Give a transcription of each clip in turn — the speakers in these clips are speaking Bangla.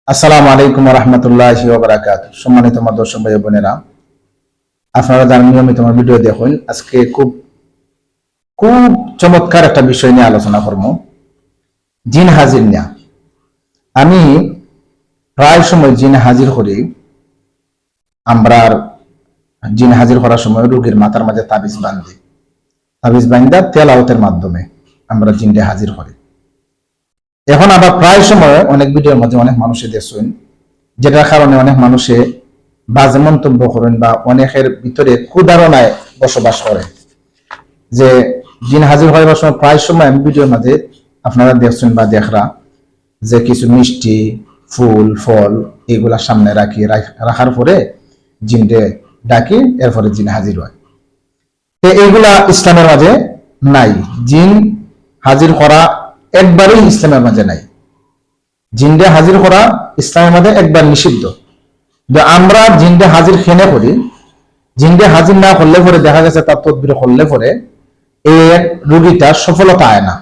আসসালামু আলাইকুম ওয়া রাহমাতুল্লাহি ওয়া বারাকাতুহু। সম্মানিত আমার দর্শক ভাই বোনেরা, আপনারা যারা নিয়মিত আমার ভিডিও দেখুন, আজকে খুব খুব চমৎকার একটা বিষয় নিয়ে আলোচনা করব, জিন হাজির নিয়ে। আমি প্রায় সময় জিন হাজির করি। আমরা জিন হাজির করার সময় রোগীর মাথার মাঝে তাবিজ বান্ধা তেলাওয়াতের মাধ্যমে আমরা জিনকে হাজির করি। এখন আবার প্রায় সময় অনেক ভিডিওর মধ্যে অনেক মানুষে দেখছেন, যেটার কারণে অনেক মানুষে বাজে মন্তব্য করেন বা অনেকের ভিতরে কুধারণায় বসবাস করে যে জিন হাজির হওয়ার সময় প্রায় সময় আমি ভিডিওর মাঝে আপনারা দেখছেন বা দেখরা যে কিছু মিষ্টি ফুল ফল এগুলা সামনে রাখার পরে জিনকে ডাকি, এরপরে জিন হাজির হয়। তো এইগুলা ইসলামের মাঝে নাই। জিন হাজির করা একবারই ইসলামের মাঝে নাই। জিনটা হাজির করা ইসলামের মাঝে একবার নিষিদ্ধ। আমরা জিনটা হাজির খেনে করি, জিনটা হাজির না করলে পরে দেখা গেছে তার তদবির করলে পরে এর রোগীটা সফলতা আয় না।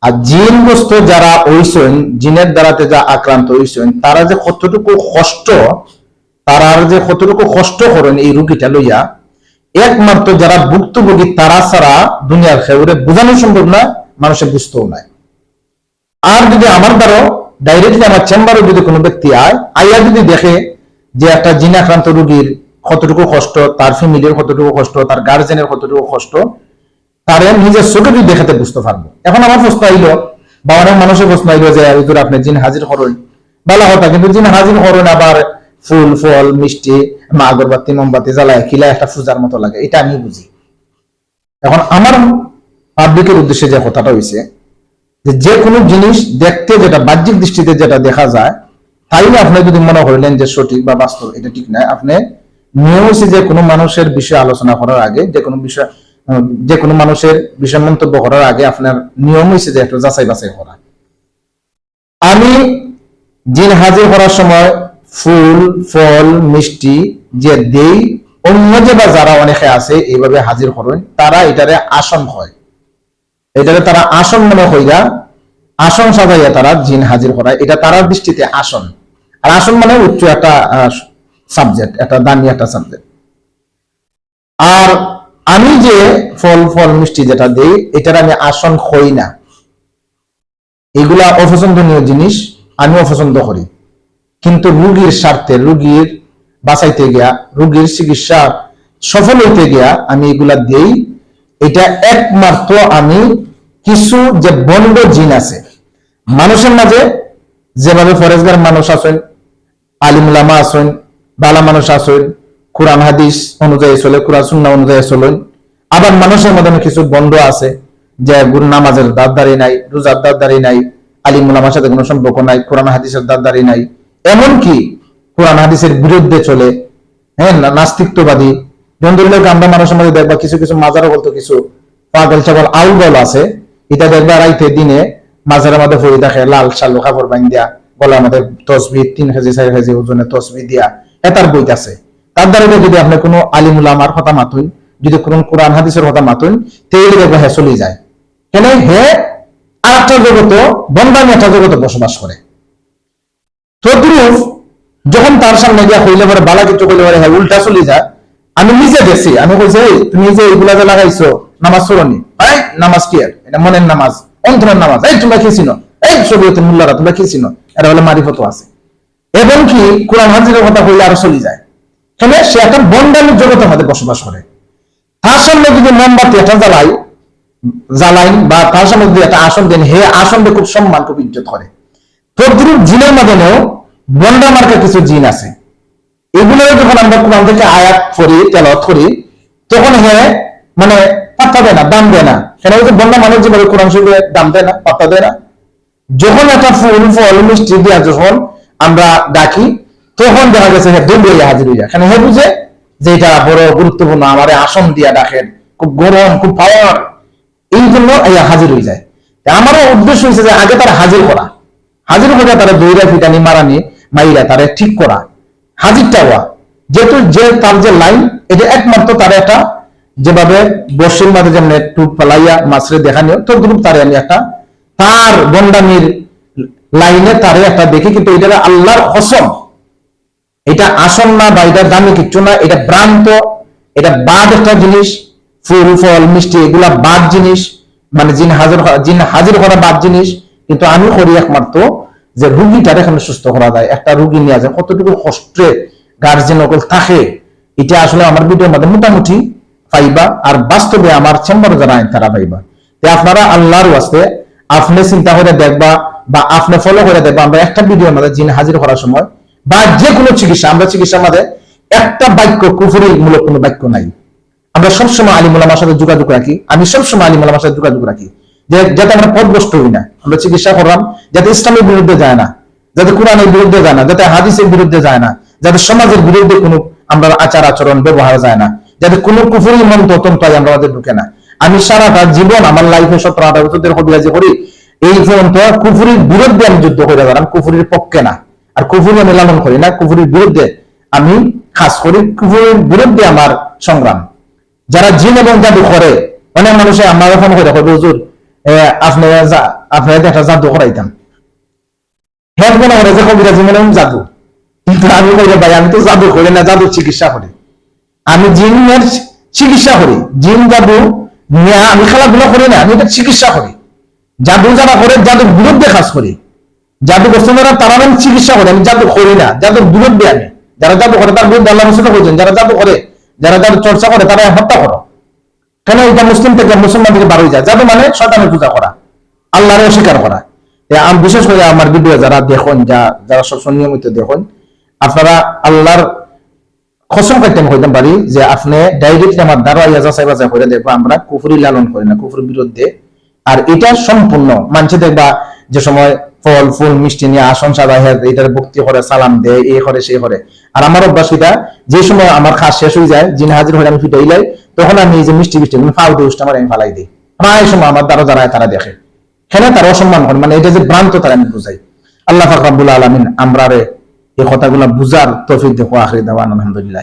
আর জিনগ্রস্ত যারা হইছেন, জিনের দ্বারাতে যা আক্রান্ত হইছেন, তারা যে কতটুকু কষ্ট করেন এই রোগীটা লইয়া, একমাত্র যারা ভুক্তভোগী তারা ছাড়া দুনিয়ার খেউরে বোঝানো সম্ভব না, মানুষের বুঝতেও নাই। আর যদি আমার দ্বারা ডাইরেক্টলি আমার চেম্বারে যদি কোনো ব্যক্তি আইয়া যদি দেখে যে একটা জিন আক্রান্ত রোগীর কতটুকু কষ্ট, তার ফ্যামিলির কতটুকু কষ্ট, তার গার্জেনের কতটুকু কষ্ট, তার নিজের চোখে যদি দেখাতে বুঝতে পারবো। এখন আমার প্রশ্ন আইলো বা অনেক মানুষের প্রশ্ন আইলো যে আপনি জিন হাজির করেন, ভালো কথা, কিন্তু জিন হাজির করেন আবার ফুল ফল মিষ্টি আগরবাতি মোমবাতি জ্বালায় খিলা একটা পূজার মতো লাগে, এটা আমি বুঝি। এখন আমার পাবলিকের উদ্দেশ্যে যে কথাটা হয়েছে যে কোনো জিনিস দেখতে যেটা বাহ্যিক দৃষ্টিতে যেটা দেখা যায়, তাইলে আপনি যদি মনে করলেন যে সঠিক বা বাস্তব, এটা ঠিক নয়। আপনি নিয়ম হচ্ছে যে কোনো মানুষের বিষয়ে আলোচনা করার আগে, যে কোনো মানুষের বিষয় মন্তব্য করার আগে আপনার নিয়ম হচ্ছে যে একটু যাচাই বাছাই করা। আমি জিন হাজির করার সময় ফুল ফল মিষ্টি যে দেই, অন্য যে বা যারা অনেকে আছে এইভাবে হাজির করেন, তারা এটারে আসন হয়, এটারে তারা আসন মনে হইরা আসন সাজাইয়া তারা জিন হাজির করায়। এটা তারার দৃষ্টিতে আসন। আর আসন মানে উচ্চ একটা সাবজেক্ট, একটা দামি একটা সাবজেক্ট। আর আমি যে ফল মিষ্টি যেটা দেই, এটার আমি আসন হই না। এগুলা অপছন্দনীয় জিনিস, আমি অপছন্দ করি, কিন্তু রোগীর স্বার্থে, রোগীর বাঁচাইতে গিয়া, রোগীর চিকিৎসা সফল হইতে গিয়া আমি এগুলা দেই। এটা একমাত্র আমি কিছু যে বন্ড জিন আছে মানুষের মাঝে, যেভাবে ফরেজগার মানুষ আছেন, আলিমুলামা আছেন, বালা মানুষ আছেন, কোরআন হাদিস অনুযায়ী চলে, কোরআন সুন্নাহ অনুযায়ী চলেন। আবার মানুষের মধ্যে কিছু বন্ড আছে যে নামাজের দাঁড়ি নাই, রোজার দাঁড়ি নাই, আলিমুলামার সাথে কোনো সম্পর্ক নাই, কোরআন হাদিসের দাঁড়ি নাই, এমনকি কোরআন হাদিসের বিরুদ্ধে চলে, হ্যাঁ, নাস্তিকবাদী। জন্দুল্লাহকে আমরা মানুষের মধ্যে দেখবা কিছু কিছু মাজারও বলতো কিছু পাগল ছাগল আউল আছে, এটা দেখবা রাইতে দিনে মাজারের মধ্যে ফরি দেখে লাল শালু কাপড় বান্ধিয়া, গলার মধ্যে তসবি 3 কেজি 4 কেজি ওজনে তসবি দিয়া এটার বই আছে। তার দ্বারা যদি আপনি কোনো আলিমুলামার কথা মাতুন, যদি কোনো কোরআন হাদিসের কথা মাতুন, তাহলে দেখবা হ্যাঁ চলে যায়। কেন হে আর একটা জগত, বন্ধামি একটা জগতে বসবাস করে। তদ্রুপ যখন তার সামনে গিয়া হইলে পরে বালা কিছু করলে পরে হ্যাঁ উল্টা চলে যায়। আমি নিজে দেখছি, আমি কইছি তুমি যে এইগুলা যে লাগাইছো নামাজ পড়নি, নামাজ কি আর এটা মনের নামাজ, অন্তরের নামাজ, তোমরা কি চিনো, শরীয়তের মুল্লারা তোমরা কি চিনো, এটা হলে মারিফত আছে। এবং কি কোরআন হাদিসের কথা হইলে আরো চলে যায়। তাহলে সে একটা বন্ডামির জগতের মধ্যে বসবাস করে। তার সামনে যদি মোমবাতি একটা জ্বালাইন বা তার সামনে যদি একটা আসন দেন, হে আসনকে খুব সম্মান খুব ইজ্জত করে। তদ্রুপ জিনের মাধ্যমেও বন্ডা মার্কা কিছু জিন আছে। এগুলো যখন আমরা কোরআন থেকে আয়াত পড়ি, তেলাওয়াত করি, তখন হ্যাঁ মানে পাত্তা দেয় না, দাম দেয় না। সেটা হচ্ছে বন্ডা মানুষ যেভাবে কোরআন শরীফে দাম দেয় না, পাত্তা দেয় না। যখন একটা ফুল ফল মিষ্টি দিয়া যখন আমরা ডাকি, তখন দেখা গেছে হ্যাঁ দৌড়ে হাজির হয়ে যায়। কেন হ্যাঁ বুঝে যে এটা বড় গুরুত্বপূর্ণ, আমার আসন দিয়া ডাকেন, খুব গরম খুব পাওয়ার, এই জন্য হাজির হয়ে যায়। আমারও উদ্দেশ্য হয়েছে যে আগে তারা হাজির করা, হাজির করে তারা দৌড়া ফিটানি মারানি মাইরা তারা ঠিক করা, হাজিরটা হওয়া। যেহেতু যে তার যে লাইন, এটা একমাত্র তার একটা যেভাবে বর্ষির মাঝে যেমন একটু পালাইয়া মাছরে দেখানিও, তো গ্রুপ তারে আমি একটা তার গন্ডামির লাইনে তারে একটা দেখি, কিন্তু এটা আল্লাহর কসম, এটা আসল না বা এটা দামি কিচ্ছু না, এটা ভ্রান্ত, এটা বাদ একটা জিনিস। ফুল ফল মিষ্টি এগুলা বাদ জিনিস, মানে জিন হাজির করা বাদ জিনিস। কিন্তু আমি করি একমাত্র যে রুগীটার এখানে সুস্থ করা যায়। একটা রুগী নিয়ে যায় কতটুকু কষ্টে গার্জেন ওগুলো থাকে, এটা আসলে আমার ভিডিওর মধ্যে মোটামুটি পাইবা, আর বাস্তবে আমার চেম্বারে যারা আইন তারা পাইবা। আপনারা আল্লাহর ওয়াস্তে আপনি চিন্তা করে দেখবা বা আপনি ফলো করে দেখবা, আমরা একটা ভিডিওর মধ্যে জিন হাজির করার সময় বা যে কোনো চিকিৎসা, আমরা চিকিৎসার মধ্যে একটা বাক্য কুফরি মূলক কোনো বাক্য নাই। আমরা সবসময় আলিম ওলামার সাথে যোগাযোগ রাখি, আমি সবসময় আলিম ওলামার সাথে যোগাযোগ রাখি, যে যাতে আমরা পথভ্রষ্ট হই না। আমরা চিকিৎসা করলাম যাতে ইসলামের বিরুদ্ধে যায় না, যাতে কোরআনের বিরুদ্ধে যায় না, যাতে হাদিসের বিরুদ্ধে যায় না, যাতে সমাজের বিরুদ্ধে কোনো আমরা আচার আচরণ ব্যবহার যায় না, যাতে কোনো কুফরি মন্ত্র তন্ত্রায় আমাদের ঢুকে না। আমি সারাটা জীবন আমার লাইফে 17-18 বছর ধরে কবিরাজি করি, এই পর্যন্ত কুফরির বিরুদ্ধে আমি যুদ্ধ করে গেলাম, কুফরির পক্ষে না। আর কুফরি আমি লালন করি না, কুফরির বিরুদ্ধে আমি খাস করি, কুফরির বিরুদ্ধে আমার সংগ্রাম। যারা জিন এবং জাদু করে, অনেক মানুষে আমার ফোন করে হুজুর আপনার একটা জাদু করাইতাম, হ্যাঁ মনে করে যে কবিরাজি মনে জাদু। কিন্তু আমি বলি ভাই আমি তো জাদু করি না, জাদু চিকিৎসা করি। আমি জিনের চিকিৎসা করি, জিন জাদু নিয়ে আমি খেলাধুলা করি না, আমি এটা চিকিৎসা করি। জাদু যারা করে জাদুর বিরুদ্ধে কাজ করি, জাদু বস্তু যারা তারা আমি চিকিৎসা করি, আমি জাদু করি না, জাদুর বিরুদ্ধে। আমি যারা জাদু করে তার বিরুদ্ধে আল্লাহ রসুল বলছেন, যারা জাদু করে, যারা জাদু চর্চা করে তারা হত্যা করো। কেন? এটা মুসলিম থেকে মুসলমান থেকে বার হয়ে যায়। জাদু মানে শয়তানের পূজা করা, আল্লাহরে অস্বীকার করা। বিশেষ করে আমার ভিডিও যারা দেখুন, যারা সবসময় নিয়মিত দেখুন, আপনারা আল্লাহর কসম করতে হইতাম পারি যে আপনি ডাইরেক্টলি আমার দ্বারা যাচাই বাছাই করে দেখবো আমরা কুফরি লালন করি না, কুফরির বিরুদ্ধে। আর এটা সম্পূর্ণ মানছে দেখবা যে সময় ফল ফুল মিষ্টি নিয়ে আসন সাদা এটার ভক্তি করে সালাম দেয়, এ করে সে করে। আর আমার অভ্যাস এটা, যে সময় আমার খাস শেষ হয়ে যায়, জিন হাজির হয়ে আমি ফিটাই লাই, তখন আমি এই যে মিষ্টি মিষ্টি ফাউ দিয়ে আমার আমি ফালাই দিই। প্রায় সময় আমার দ্বারা যারা তারা দেখে, হ্যাঁ তারা অসম্মান করে, মানে এটা যে ভ্রান্ত তারা আমি বুঝাই। আল্লাহ পাক রব্বুল আলামিন আমরা এই কথাগুলো বুঝার তৌফিক দেখো। আখির দাওয়ানা আলহামদুলিল্লাহ।